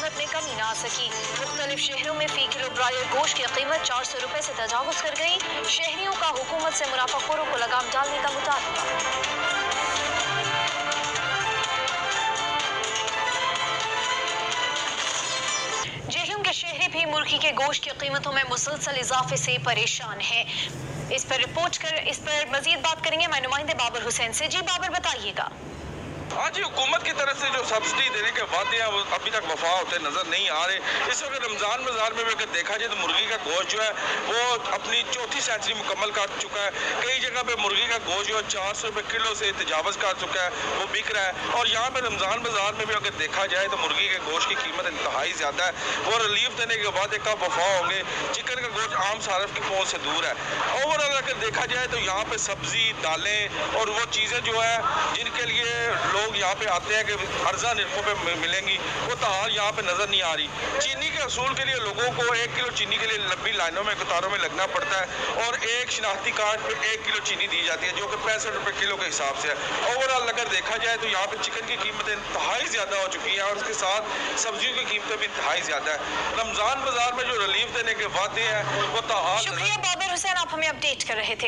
कीमत में कमी ना आ सकी। मुख्तलिफ शहरों में फी किलो ब्रायलर गोश्त की कीमत 400 रुपए से तजावुज कर गई। शहरियों का हुकूमत से मुनाफाखोरों को लगाम डालने का मुतालबा। जेहलम के शहरी भी मुर्गी के गोश्त की कीमतों में मुसलसल इजाफे से परेशान हैं। इस पर मजीद बात करेंगे हमारे नुमाइंदे बाबर हुसैन से। जी बाबर, बताइएगा। हाँ जी, हुकूमत की तरफ से जो सब्सिडी देने के वादे हैं वो अभी तक वफा होते नजर नहीं आ रहे। इस वक्त रमजान बाजार में भी अगर देखा जाए तो मुर्गी का गोश्त जो है वो अपनी चौथी सेंचुरी मुकम्मल कर चुका है। कई जगह पे मुर्गी का गोश्त जो है 400 रुपये किलो से तजावज़ कर चुका है, वो बिक रहा है। और यहाँ पे रमजान बाजार में भी अगर देखा जाए तो मुर्गी के गोश्त की कीमत इंतहाई ज़्यादा है। वो रिलीफ देने के वादे कब वफा होंगे। चिकन का गोश्त आम सारफ की पहुँच से दूर है। ओवरऑल अगर देखा जाए तो यहाँ पे सब्जी, दालें और वो चीज़ें जो है जिनके लिए लोग यहाँ पे आते हैं कि अर्जा निर्खों पे मिलेंगी, वो ताल यहाँ पे नजर नहीं आ रही। चीनी के असूल के लिए लोगों को 1 किलो चीनी के लिए लंबी लाइनों में, कतारों में लगना पड़ता है और एक शिनाख्ती कार्ड पे 1 किलो चीनी दी जाती है, जो कि 65 रुपये किलो के हिसाब से है। ओवरऑल अगर देखा जाए तो यहाँ पे चिकन की कीमतें इंतहाई ज़्यादा हो चुकी हैं और उसके साथ सब्जियों की कीमतें भी इंतहाई ज़्यादा है। रमज़ान बाजार में जो रिलीफ देने के वादे हैं वो ताल। शुक्रिया बाबर हुसैन, आप हमें अपडेट कर रहे थे।